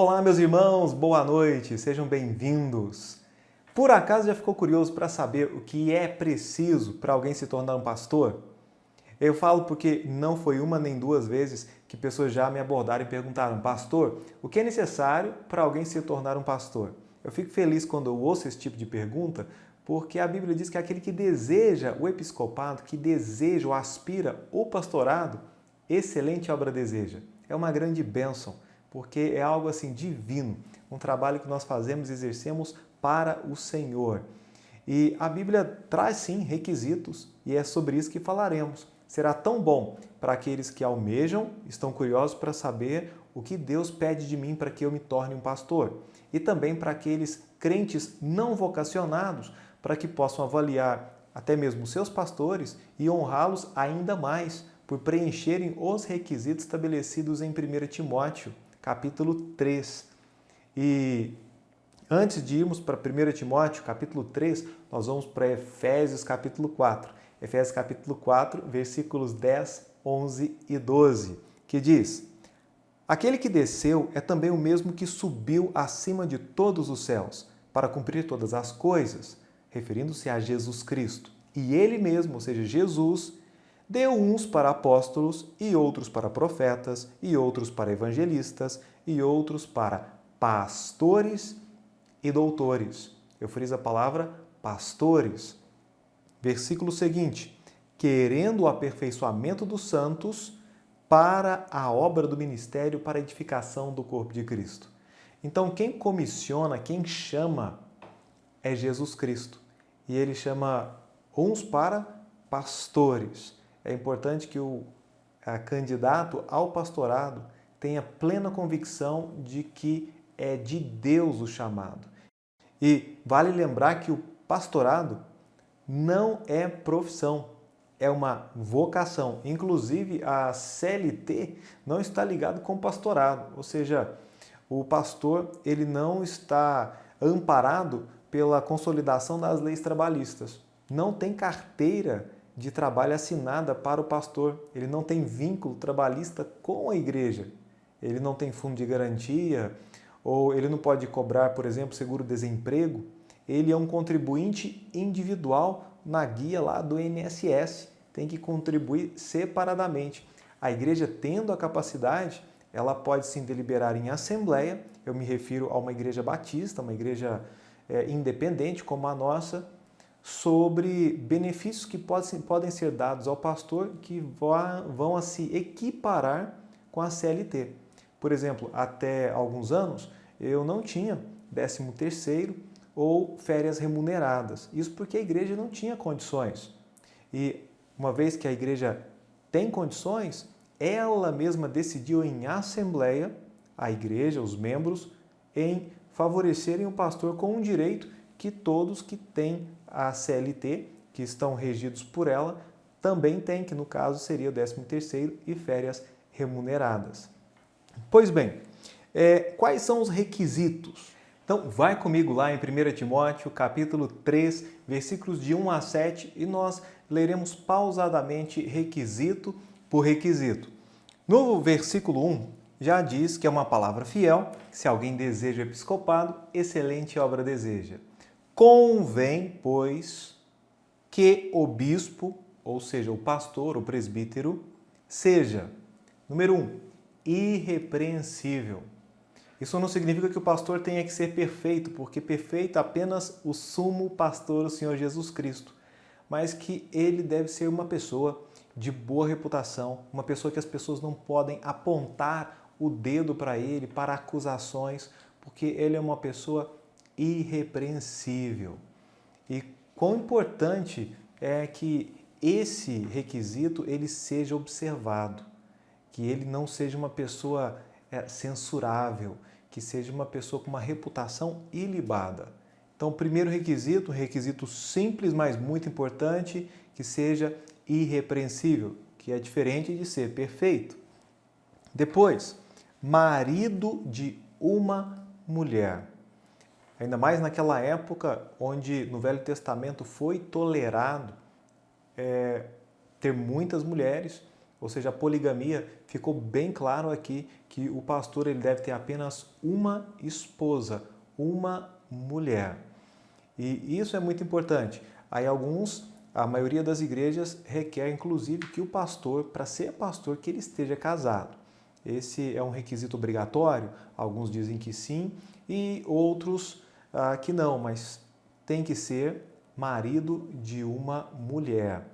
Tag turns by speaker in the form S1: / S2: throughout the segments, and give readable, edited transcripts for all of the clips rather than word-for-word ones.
S1: Olá, meus irmãos, boa noite, sejam bem-vindos. Por acaso já ficou curioso para saber o que é preciso para alguém se tornar um pastor? Eu falo porque não foi uma nem duas vezes que pessoas já me abordaram e perguntaram: pastor, o que é necessário para alguém se tornar um pastor? Eu fico feliz quando eu ouço esse tipo de pergunta, porque a Bíblia diz que aquele que deseja o episcopado, que deseja ou aspira o pastorado, excelente obra deseja. É uma grande bênção, porque é algo assim divino, um trabalho que nós fazemos e exercemos para o Senhor. E a Bíblia traz sim requisitos e é sobre isso que falaremos. Será tão bom para aqueles que almejam, estão curiosos para saber o que Deus pede de mim para que eu me torne um pastor. E também para aqueles crentes não vocacionados, para que possam avaliar até mesmo seus pastores e honrá-los ainda mais por preencherem os requisitos estabelecidos em 1 Timóteo, capítulo 3. E antes de irmos para 1 Timóteo, capítulo 3, nós vamos para Efésios, capítulo 4. Efésios, capítulo 4, versículos 10, 11 e 12, que diz: Aquele que desceu é também o mesmo que subiu acima de todos os céus, para cumprir todas as coisas, referindo-se a Jesus Cristo. E ele mesmo, ou seja, Jesus, deu uns para apóstolos, e outros para profetas, e outros para evangelistas, e outros para pastores e doutores. Eu friso a palavra pastores. Versículo seguinte: querendo o aperfeiçoamento dos santos para a obra do ministério, para a edificação do corpo de Cristo. Então, quem comissiona, quem chama é Jesus Cristo. E ele chama uns para pastores. É importante que o candidato ao pastorado tenha plena convicção de que é de Deus o chamado. E vale lembrar que o pastorado não é profissão, é uma vocação. Inclusive, a CLT não está ligado com o pastorado, ou seja, o pastor ele não está amparado pela consolidação das leis trabalhistas. Não tem carteira de trabalho assinada para o pastor, ele não tem vínculo trabalhista com a igreja, ele não tem fundo de garantia, ou ele não pode cobrar, por exemplo, seguro-desemprego. Ele é um contribuinte individual na guia lá do INSS, tem que contribuir separadamente. A igreja, tendo a capacidade, ela pode sim deliberar em assembleia, eu me refiro a uma igreja batista, uma igreja independente como a nossa, sobre benefícios que podem ser dados ao pastor que vão a se equiparar com a CLT. Por exemplo, até alguns anos eu não tinha 13º ou férias remuneradas. Isso porque a igreja não tinha condições. E uma vez que a igreja tem condições, ela mesma decidiu em assembleia, a igreja, os membros, em favorecerem o pastor com um direito que todos que têm a CLT, que estão regidos por ela, também têm, que no caso seria o 13º e férias remuneradas. Pois bem, quais são os requisitos? Então, vai comigo lá em 1 Timóteo, capítulo 3, versículos de 1 a 7, e nós leremos pausadamente requisito por requisito. No versículo 1, já diz que é uma palavra fiel, que se alguém deseja o episcopado, excelente obra deseja. Convém, pois, que o bispo, ou seja, o pastor, o presbítero, seja, número 1, irrepreensível. Isso não significa que o pastor tenha que ser perfeito, porque perfeito é apenas o sumo pastor, o Senhor Jesus Cristo, mas que ele deve ser uma pessoa de boa reputação, uma pessoa que as pessoas não podem apontar o dedo para ele, para acusações, porque ele é uma pessoa irrepreensível. E quão importante é que esse requisito ele seja observado, que ele não seja uma pessoa censurável, que seja uma pessoa com uma reputação ilibada. Então, o primeiro requisito, um requisito simples, mas muito importante, que seja irrepreensível, que é diferente de ser perfeito. Depois, marido de uma mulher. Ainda mais naquela época onde no Velho Testamento foi tolerado ter muitas mulheres, ou seja, a poligamia, ficou bem claro aqui que o pastor ele deve ter apenas uma esposa, uma mulher. E isso é muito importante. Aí a maioria das igrejas requer inclusive que o pastor, para ser pastor, que ele esteja casado. Esse é um requisito obrigatório? Alguns dizem que sim e outros que não, mas tem que ser marido de uma mulher.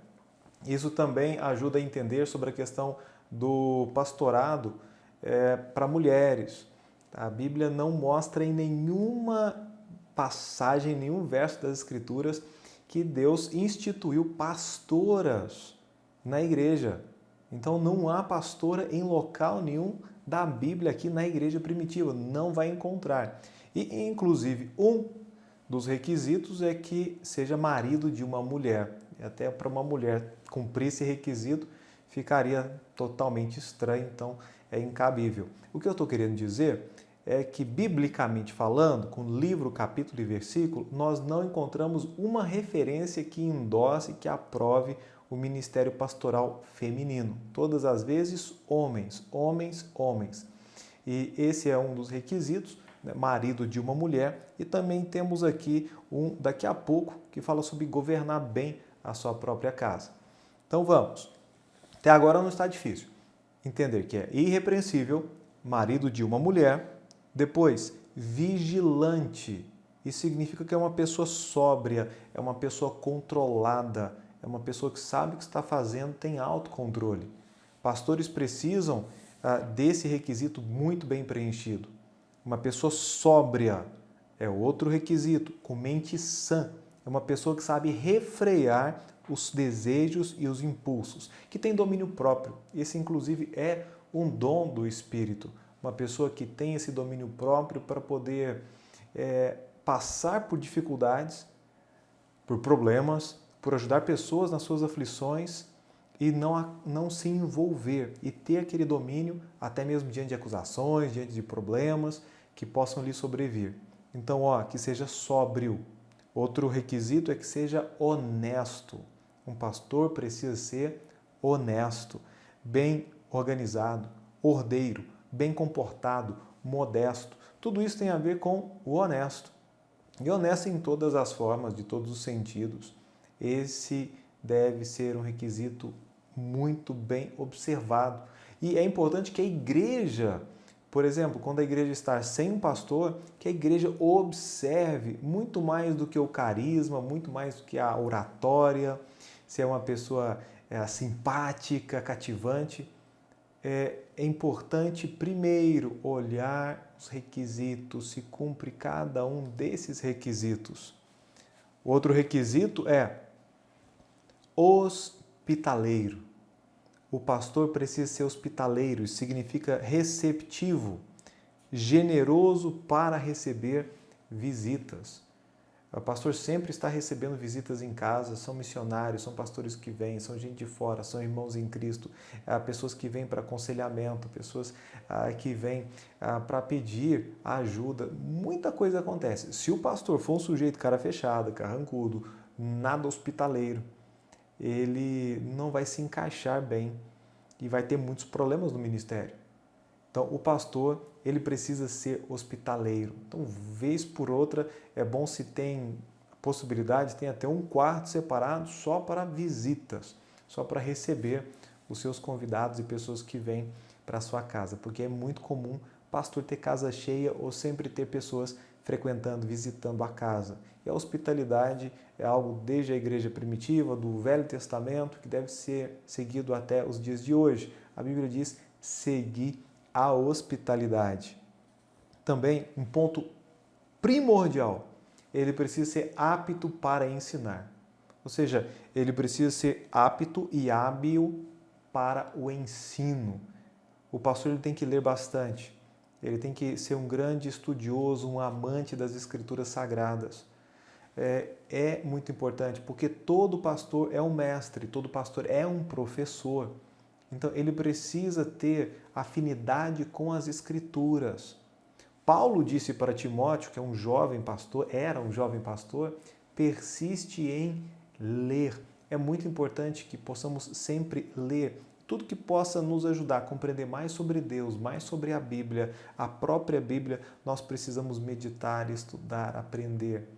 S1: Isso também ajuda a entender sobre a questão do pastorado para mulheres. A Bíblia não mostra em nenhuma passagem, em nenhum verso das Escrituras que Deus instituiu pastoras na igreja. Então não há pastora em local nenhum da Bíblia aqui na igreja primitiva, não vai encontrar. E inclusive um dos requisitos é que seja marido de uma mulher. E até para uma mulher cumprir esse requisito ficaria totalmente estranho, então é incabível. O que eu estou querendo dizer é que, biblicamente falando, com livro, capítulo e versículo, nós não encontramos uma referência que endosse, que aprove o ministério pastoral feminino. Todas as vezes, homens, homens, homens. E esse é um dos requisitos, né? Marido de uma mulher. E também temos aqui daqui a pouco, que fala sobre governar bem a sua própria casa. Então vamos. Até agora não está difícil entender que é irrepreensível, marido de uma mulher. Depois, vigilante. Isso significa que é uma pessoa sóbria, é uma pessoa controlada, é uma pessoa que sabe o que está fazendo, tem autocontrole. Pastores precisam desse requisito muito bem preenchido. Uma pessoa sóbria é outro requisito, com mente sã. É uma pessoa que sabe refrear os desejos e os impulsos, que tem domínio próprio. Esse, inclusive, é um dom do Espírito. Uma pessoa que tem esse domínio próprio para poder passar por dificuldades, por problemas, por ajudar pessoas nas suas aflições e não se envolver e ter aquele domínio até mesmo diante de acusações, diante de problemas que possam lhe sobrevir. Então, que seja sóbrio. Outro requisito é que seja honesto. Um pastor precisa ser honesto, bem organizado, ordeiro, bem comportado, modesto. Tudo isso tem a ver com o honesto. E honesto em todas as formas, de todos os sentidos. Esse deve ser um requisito muito bem observado. E é importante que a igreja, por exemplo, quando a igreja está sem um pastor, que a igreja observe muito mais do que o carisma, muito mais do que a oratória, se é uma pessoa simpática, cativante. É importante primeiro olhar os requisitos, se cumpre cada um desses requisitos. Outro requisito é hospitaleiro. O pastor precisa ser hospitaleiro, isso significa receptivo, generoso para receber visitas. O pastor sempre está recebendo visitas em casa, são missionários, são pastores que vêm, são gente de fora, são irmãos em Cristo, pessoas que vêm para aconselhamento, pessoas que vêm para pedir ajuda. Muita coisa acontece. Se o pastor for um sujeito cara fechada, carrancudo, nada hospitaleiro, ele não vai se encaixar bem e vai ter muitos problemas no ministério. Então, o pastor, ele precisa ser hospitaleiro. Então, vez por outra, é bom se tem possibilidade, tem até um quarto separado só para visitas, só para receber os seus convidados e pessoas que vêm para a sua casa, porque é muito comum pastor ter casa cheia ou sempre ter pessoas frequentando, visitando a casa. E a hospitalidade é algo desde a igreja primitiva, do Velho Testamento, que deve ser seguido até os dias de hoje. A Bíblia diz: seguir a hospitalidade. Também um ponto primordial, ele precisa ser apto para ensinar. Ou seja, ele precisa ser apto e hábil para o ensino. O pastor ele tem que ler bastante. Ele tem que ser um grande estudioso, um amante das Escrituras Sagradas. É muito importante, porque todo pastor é um mestre, todo pastor é um professor. Então, ele precisa ter afinidade com as Escrituras. Paulo disse para Timóteo, que é um jovem pastor, era um jovem pastor, persiste em ler. É muito importante que possamos sempre ler, tudo que possa nos ajudar a compreender mais sobre Deus, mais sobre a Bíblia, a própria Bíblia, nós precisamos meditar, estudar, aprender.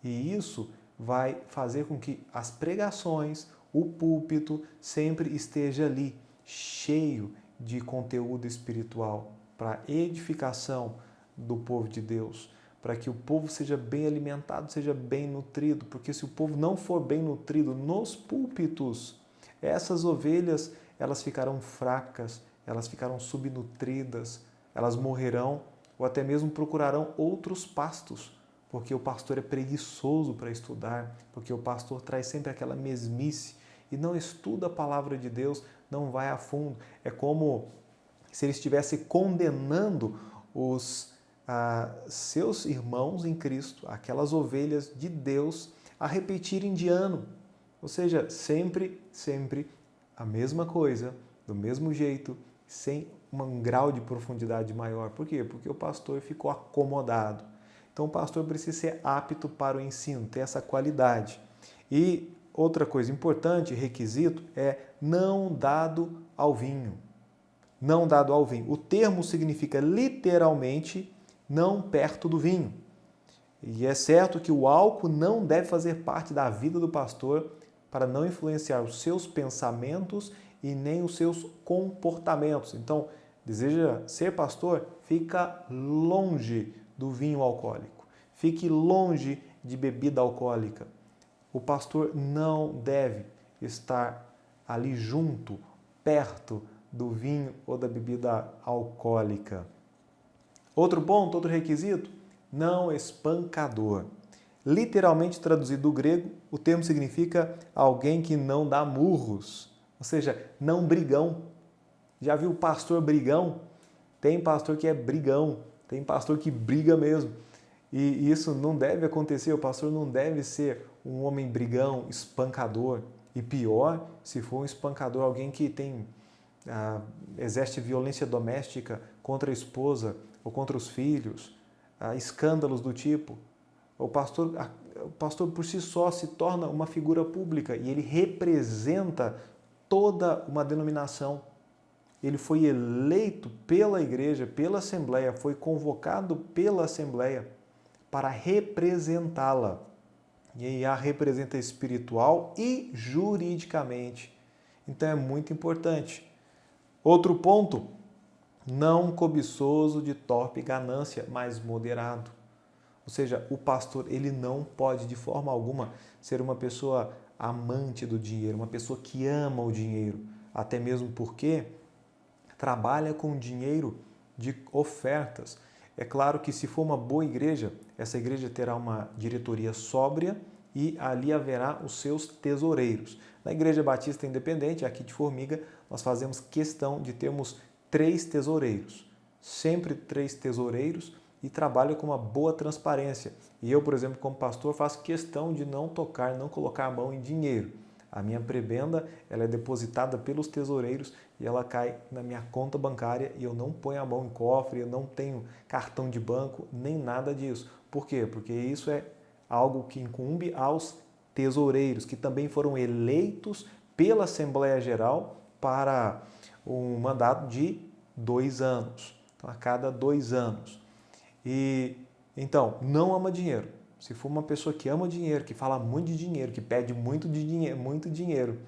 S1: E isso vai fazer com que as pregações, o púlpito sempre esteja ali, cheio de conteúdo espiritual, para edificação do povo de Deus, para que o povo seja bem alimentado, seja bem nutrido, porque se o povo não for bem nutrido nos púlpitos, essas ovelhas, elas ficarão fracas, elas ficarão subnutridas, elas morrerão ou até mesmo procurarão outros pastos, porque o pastor é preguiçoso para estudar, porque o pastor traz sempre aquela mesmice e não estuda a palavra de Deus, não vai a fundo. É como se ele estivesse condenando os seus irmãos em Cristo, aquelas ovelhas de Deus, a repetirem de ano. Ou seja, sempre a mesma coisa, do mesmo jeito, sem um grau de profundidade maior. Por quê? Porque o pastor ficou acomodado. Então o pastor precisa ser apto para o ensino, ter essa qualidade. E outra coisa importante, requisito, é não dado ao vinho. Não dado ao vinho. O termo significa literalmente não perto do vinho. E é certo que o álcool não deve fazer parte da vida do pastor para não influenciar os seus pensamentos e nem os seus comportamentos. Então, deseja ser pastor? Fica longe do vinho alcoólico. Fique longe de bebida alcoólica. O pastor não deve estar ali junto, perto do vinho ou da bebida alcoólica. Outro ponto, outro requisito, não espancador. Literalmente traduzido do grego, o termo significa alguém que não dá murros, ou seja, não brigão. Já viu pastor brigão? Tem pastor que é brigão, tem pastor que briga mesmo. E isso não deve acontecer, o pastor não deve ser um homem brigão, espancador. E pior, se for um espancador, alguém que exerce violência doméstica contra a esposa ou contra os filhos, escândalos do tipo. O pastor por si só se torna uma figura pública e ele representa toda uma denominação. Ele foi eleito pela igreja, pela Assembleia, foi convocado pela Assembleia para representá-la. E a representa espiritual e juridicamente. Então é muito importante. Outro ponto, não cobiçoso de torpe ganância, mas moderado. Ou seja, o pastor ele não pode de forma alguma ser uma pessoa amante do dinheiro, uma pessoa que ama o dinheiro, até mesmo porque trabalha com dinheiro de ofertas. É claro que se for uma boa igreja, essa igreja terá uma diretoria sóbria e ali haverá os seus tesoureiros. Na Igreja Batista Independente, aqui de Formiga, nós fazemos questão de termos 3 tesoureiros. Sempre 3 tesoureiros e trabalho com uma boa transparência. E eu, por exemplo, como pastor, faço questão de não tocar, não colocar a mão em dinheiro. A minha prebenda ela é depositada pelos tesoureiros e ela cai na minha conta bancária e eu não ponho a mão em cofre, eu não tenho cartão de banco, nem nada disso. Por quê? Porque isso é algo que incumbe aos tesoureiros, que também foram eleitos pela Assembleia Geral para um mandato de 2 anos. Então, a cada 2 anos. E então, não ama dinheiro. Se for uma pessoa que ama dinheiro, que fala muito de dinheiro, que pede muito dinheiro,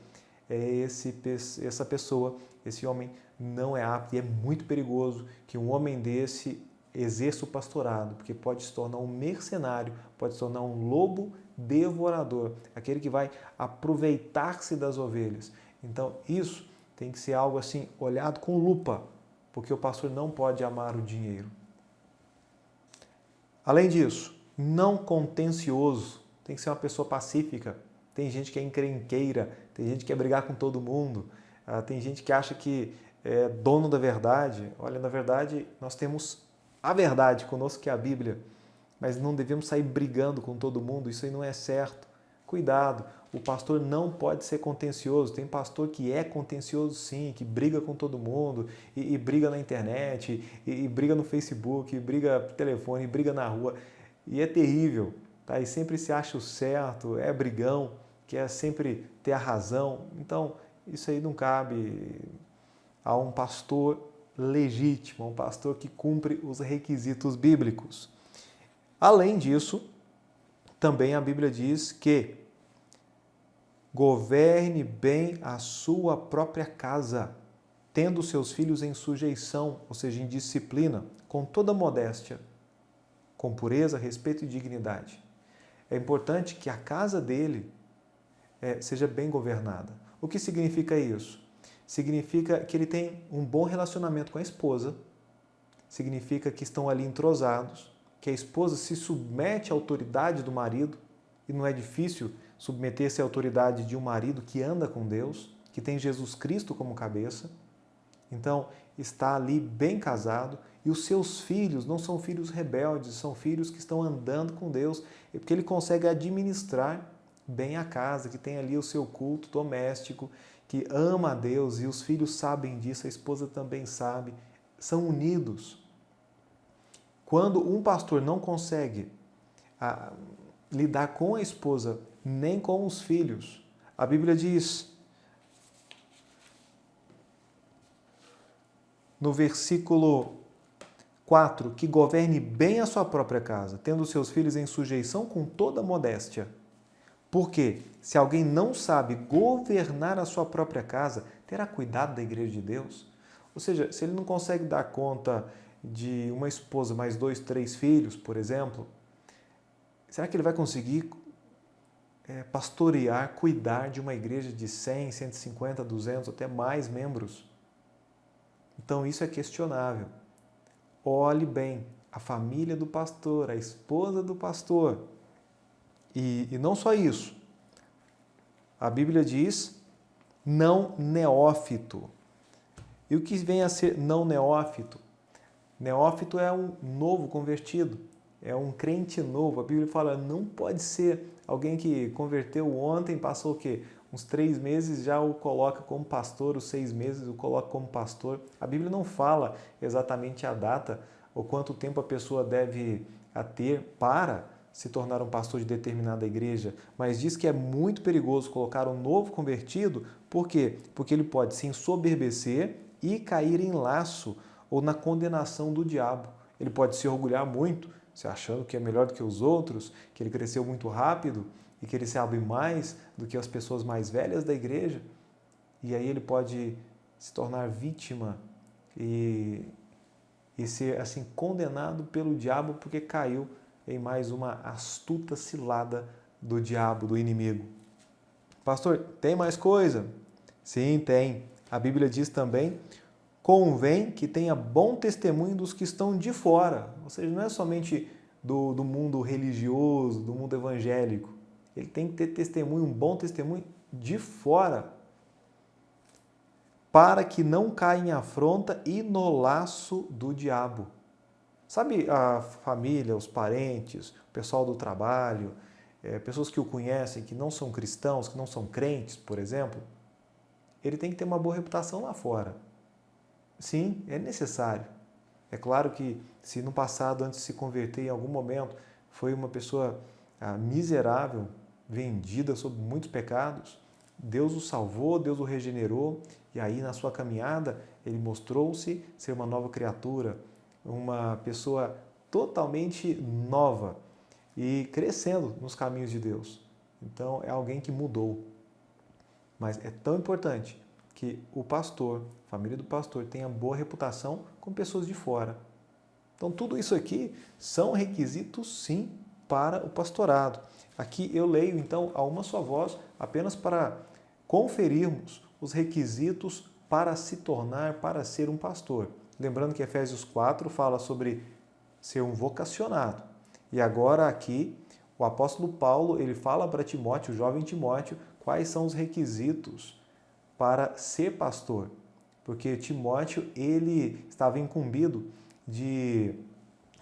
S1: essa pessoa, esse homem não é apto e é muito perigoso que um homem desse exerça o pastorado, porque pode se tornar um mercenário, pode se tornar um lobo devorador, aquele que vai aproveitar-se das ovelhas. Então, isso tem que ser algo assim, olhado com lupa, porque o pastor não pode amar o dinheiro. Além disso, não contencioso, tem que ser uma pessoa pacífica. Tem gente que é encrenqueira, tem gente que quer brigar com todo mundo, tem gente que acha que é dono da verdade. Olha, na verdade, nós temos a verdade conosco, que é a Bíblia, mas não devemos sair brigando com todo mundo, isso aí não é certo. Cuidado, o pastor não pode ser contencioso. Tem pastor que é contencioso sim, que briga com todo mundo, e briga na internet, e briga no Facebook, e briga por telefone, e briga na rua, e é terrível, tá? E sempre se acha o certo, é brigão, quer sempre ter a razão. Então, isso aí não cabe a um pastor legítimo, a um pastor que cumpre os requisitos bíblicos. Além disso, também a Bíblia diz que governe bem a sua própria casa, tendo seus filhos em sujeição, ou seja, em disciplina, com toda modéstia, com pureza, respeito e dignidade. É importante que a casa dele seja bem governada. O que significa isso? Significa que ele tem um bom relacionamento com a esposa, significa que estão ali entrosados, que a esposa se submete à autoridade do marido, e não é difícil submeter-se à autoridade de um marido que anda com Deus, que tem Jesus Cristo como cabeça. Então, está ali bem casado, e os seus filhos não são filhos rebeldes, são filhos que estão andando com Deus, porque ele consegue administrar bem a casa, que tem ali o seu culto doméstico, que ama a Deus, e os filhos sabem disso, a esposa também sabe, são unidos. Quando um pastor não consegue lidar com a esposa, nem com os filhos, a Bíblia diz, no versículo 4, que governe bem a sua própria casa, tendo seus filhos em sujeição com toda modéstia. Porque se alguém não sabe governar a sua própria casa, terá cuidado da igreja de Deus? Ou seja, se ele não consegue dar conta de uma esposa mais 2, 3 filhos, por exemplo, será que ele vai conseguir pastorear, cuidar de uma igreja de 100, 150, 200, até mais membros? Então isso é questionável. Olhe bem a família do pastor, a esposa do pastor. E não só isso. A Bíblia diz não neófito. E o que vem a ser não neófito? Neófito é um novo convertido, é um crente novo. A Bíblia fala, não pode ser alguém que converteu ontem, passou o quê? Uns 3 meses, já o coloca como pastor, os 6 meses o coloca como pastor. A Bíblia não fala exatamente a data ou quanto tempo a pessoa deve ter para se tornar um pastor de determinada igreja, mas diz que é muito perigoso colocar um novo convertido, por quê? Porque ele pode se ensoberbecer e cair em laço ou na condenação do diabo. Ele pode se orgulhar muito, se achando que é melhor do que os outros, que ele cresceu muito rápido e que ele sabe mais do que as pessoas mais velhas da igreja, e aí ele pode se tornar vítima e ser assim condenado pelo diabo porque caiu em mais uma astuta cilada do diabo, do inimigo. Pastor, tem mais coisa? Sim, tem. A Bíblia diz também, convém que tenha bom testemunho dos que estão de fora. Ou seja, não é somente do mundo religioso, do mundo evangélico. Ele tem que ter testemunho, um bom testemunho de fora, para que não caia em afronta e no laço do diabo. Sabe a família, os parentes, o pessoal do trabalho, pessoas que o conhecem, que não são cristãos, que não são crentes, por exemplo? Ele tem que ter uma boa reputação lá fora. Sim, é necessário. É claro que se no passado, antes de se converter em algum momento, foi uma pessoa miserável, vendida sob muitos pecados, Deus o salvou, Deus o regenerou, e aí na sua caminhada ele mostrou-se ser uma nova criatura, uma pessoa totalmente nova e crescendo nos caminhos de Deus. Então é alguém que mudou. Mas é tão importante que o pastor, a família do pastor, tenha boa reputação com pessoas de fora. Então tudo isso aqui são requisitos sim para o pastorado. Aqui eu leio então a uma só voz apenas para conferirmos os requisitos para se tornar, para ser um pastor. Lembrando que Efésios 4 fala sobre ser um vocacionado. E agora aqui o apóstolo Paulo, ele fala para Timóteo, o jovem Timóteo, quais são os requisitos para ser pastor. Porque Timóteo, ele estava incumbido de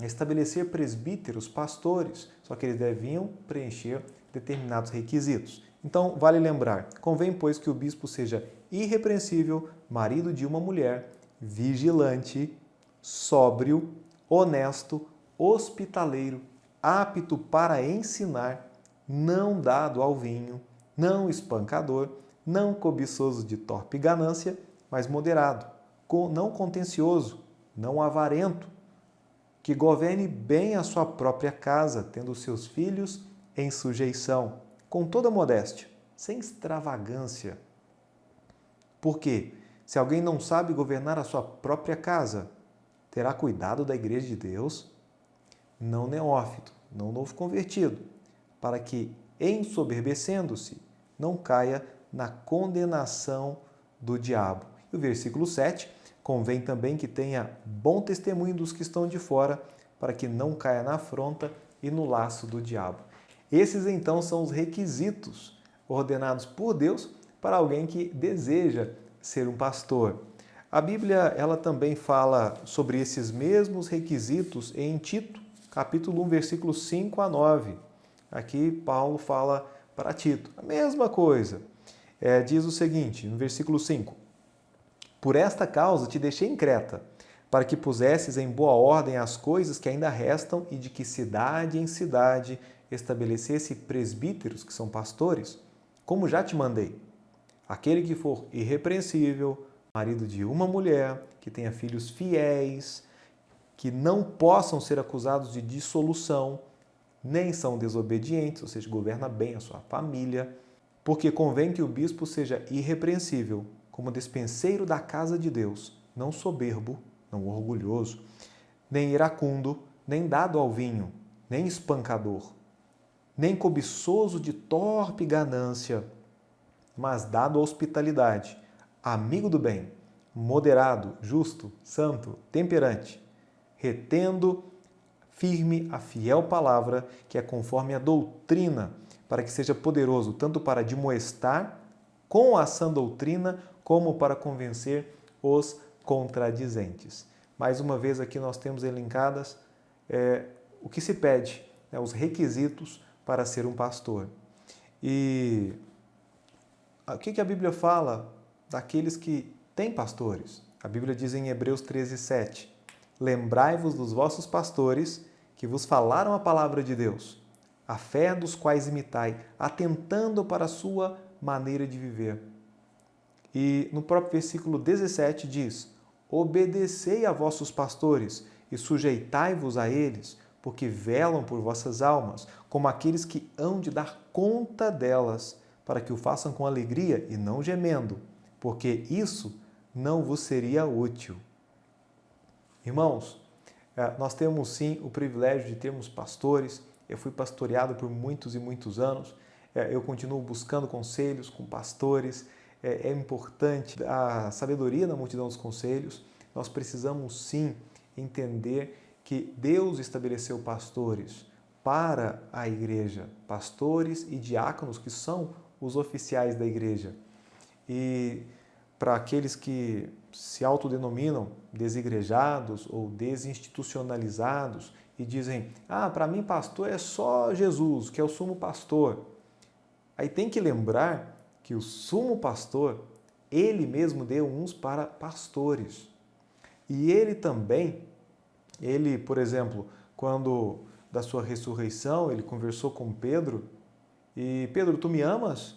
S1: estabelecer presbíteros, pastores, só que eles deviam preencher determinados requisitos. Então, vale lembrar, convém, pois, que o bispo seja irrepreensível, marido de uma mulher, vigilante, sóbrio, honesto, hospitaleiro, apto para ensinar, não dado ao vinho, não espancador, não cobiçoso de torpe ganância, mas moderado, não contencioso, não avarento, que governe bem a sua própria casa, tendo seus filhos em sujeição, com toda modéstia, sem extravagância. Porque, se alguém não sabe governar a sua própria casa, terá cuidado da igreja de Deus, não neófito, não novo convertido, para que, ensoberbecendo-se, não caia na condenação do diabo. E o versículo 7, convém também que tenha bom testemunho dos que estão de fora, para que não caia na afronta e no laço do diabo. Esses, então, são os requisitos ordenados por Deus para alguém que deseja ser um pastor. A Bíblia, ela também fala sobre esses mesmos requisitos em Tito, capítulo 1, versículos 5 a 9. Aqui Paulo fala para Tito a mesma coisa. Diz o seguinte, no versículo 5: Por esta causa te deixei em Creta, para que pusesses em boa ordem as coisas que ainda restam e de que cidade em cidade estabelecesse presbíteros, que são pastores, como já te mandei. Aquele que for irrepreensível, marido de uma mulher, que tenha filhos fiéis, que não possam ser acusados de dissolução, nem são desobedientes, ou seja, governa bem a sua família, porque convém que o bispo seja irrepreensível, como despenseiro da casa de Deus, não soberbo, não orgulhoso, nem iracundo, nem dado ao vinho, nem espancador, nem cobiçoso de torpe ganância, mas dado à hospitalidade, amigo do bem, moderado, justo, santo, temperante, retendo firme a fiel palavra, que é conforme a doutrina, para que seja poderoso tanto para admoestar com a sã doutrina, como para convencer os contradizentes. Mais uma vez aqui nós temos elencadas o que se pede, os requisitos para ser um pastor. E o que a Bíblia fala daqueles que têm pastores? A Bíblia diz em Hebreus 13:7, lembrai-vos dos vossos pastores que vos falaram a palavra de Deus, a fé dos quais imitai, atentando para a sua maneira de viver. E no próprio versículo 17 diz, obedecei a vossos pastores e sujeitai-vos a eles, porque velam por vossas almas, como aqueles que hão de dar conta delas, para que o façam com alegria e não gemendo, porque isso não vos seria útil. Irmãos, nós temos sim o privilégio de termos pastores. Eu fui pastoreado por muitos e muitos anos. Eu continuo buscando conselhos com pastores. É importante a sabedoria na multidão dos conselhos. Nós precisamos sim entender que Deus estabeleceu pastores para a igreja, pastores e diáconos que são os oficiais da igreja. E para aqueles que se autodenominam desigrejados ou desinstitucionalizados e dizem, para mim pastor é só Jesus, que é o sumo pastor. Aí tem que lembrar que o sumo pastor, ele mesmo deu uns para pastores. E ele também, por exemplo, quando da sua ressurreição, ele conversou com Pedro, e Pedro, tu me amas?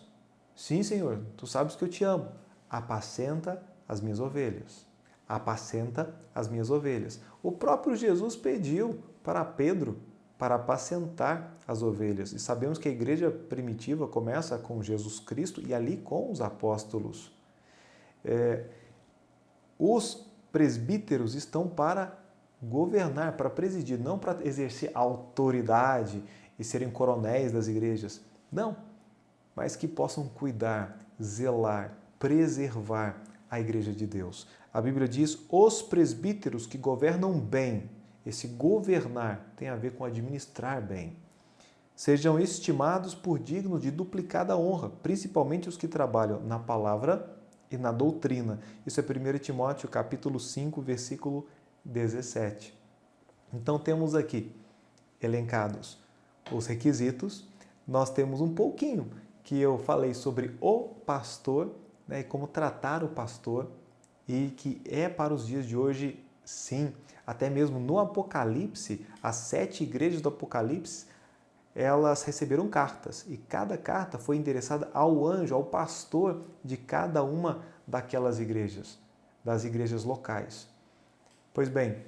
S1: Sim, Senhor, tu sabes que eu te amo. Apacenta as minhas ovelhas. Apacenta as minhas ovelhas. O próprio Jesus pediu para Pedro para apacentar as ovelhas. E sabemos que a igreja primitiva começa com Jesus Cristo e ali com os apóstolos. Os presbíteros estão para governar, para presidir, não para exercer autoridade e serem coronéis das igrejas. Não, mas que possam cuidar, zelar, preservar a igreja de Deus. A Bíblia diz, os presbíteros que governam bem. Esse governar tem a ver com administrar bem. Sejam estimados por dignos de duplicada honra, principalmente os que trabalham na palavra e na doutrina. Isso é 1 Timóteo capítulo 5, versículo 17. Então temos aqui elencados os requisitos. Nós temos um pouquinho que eu falei sobre o pastor, e como tratar o pastor, e que é para os dias de hoje, sim, até mesmo no Apocalipse, as 7 igrejas do Apocalipse, elas receberam cartas e cada carta foi endereçada ao anjo, ao pastor de cada uma daquelas igrejas, das igrejas locais. Pois bem,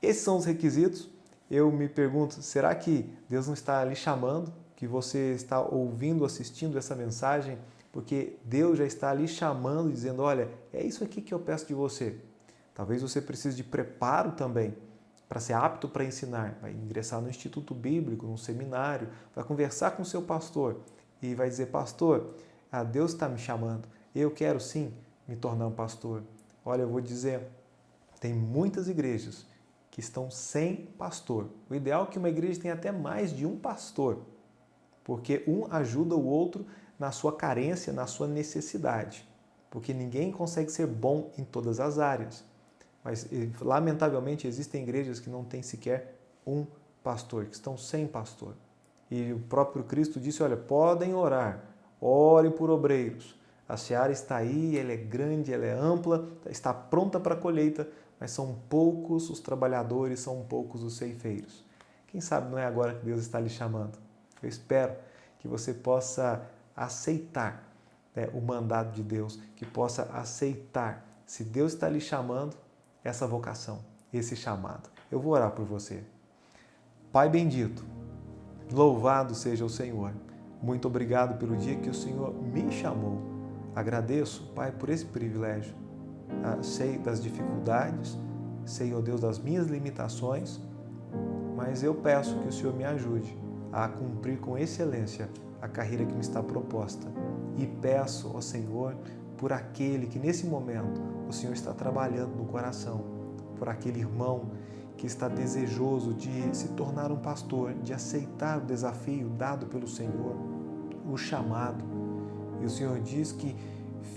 S1: esses são os requisitos. Eu me pergunto, será que Deus não está lhe chamando, que você está ouvindo, assistindo essa mensagem, porque Deus já está lhe chamando, dizendo, olha, é isso aqui que eu peço de você. Talvez você precise de preparo também, para ser apto para ensinar. Vai ingressar no Instituto Bíblico, num seminário, vai conversar com o seu pastor e vai dizer, pastor, Deus está me chamando, eu quero sim me tornar um pastor. Olha, eu vou dizer, tem muitas igrejas que estão sem pastor. O ideal é que uma igreja tenha até mais de um pastor, porque um ajuda o outro na sua carência, na sua necessidade, porque ninguém consegue ser bom em todas as áreas. Mas, lamentavelmente, existem igrejas que não têm sequer um pastor, que estão sem pastor. E o próprio Cristo disse, olha, podem orar, orem por obreiros. A seara está aí, ela é grande, ela é ampla, está pronta para a colheita, mas são poucos os trabalhadores, são poucos os ceifeiros. Quem sabe não é agora que Deus está lhe chamando? Eu espero que você possa aceitar, né, o mandado de Deus, que possa aceitar, se Deus está lhe chamando, essa vocação, esse chamado. Eu vou orar por você. Pai bendito, louvado seja o Senhor. Muito obrigado pelo dia que o Senhor me chamou. Agradeço, Pai, por esse privilégio. Sei das dificuldades, sei, ó Deus, das minhas limitações, mas eu peço que o Senhor me ajude a cumprir com excelência a carreira que me está proposta. E peço, ó Senhor, por aquele que nesse momento o Senhor está trabalhando no coração, por aquele irmão que está desejoso de se tornar um pastor, de aceitar o desafio dado pelo Senhor, o chamado. E o Senhor diz que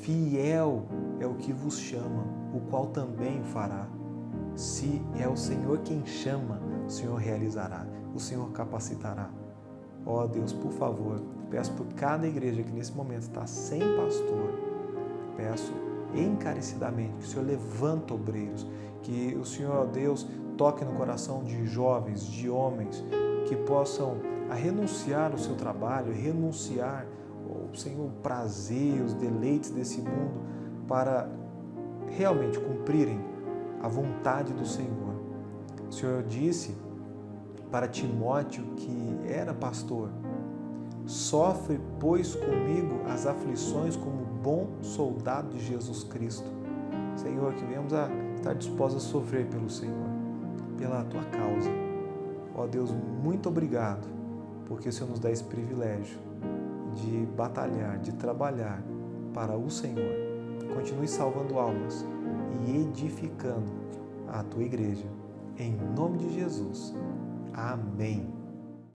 S1: fiel é o que vos chama, o qual também o fará. Se é o Senhor quem chama, o Senhor realizará, o Senhor capacitará. Ó Deus, por favor, peço por cada igreja que nesse momento está sem pastor, peço encarecidamente que o Senhor levanta obreiros, que o Senhor, ó Deus, toque no coração de jovens, de homens, que possam renunciar ao seu trabalho, renunciar ao Senhor, o prazer, os deleites desse mundo, para realmente cumprirem a vontade do Senhor. O Senhor disse para Timóteo, que era pastor, sofre, pois, comigo as aflições como bom soldado de Jesus Cristo. Senhor, que venhamos a estar dispostos a sofrer pelo Senhor, pela Tua causa. Ó Deus, muito obrigado, porque o Senhor nos dá esse privilégio de batalhar, de trabalhar para o Senhor. Continue salvando almas e edificando a Tua igreja. Em nome de Jesus. Amém.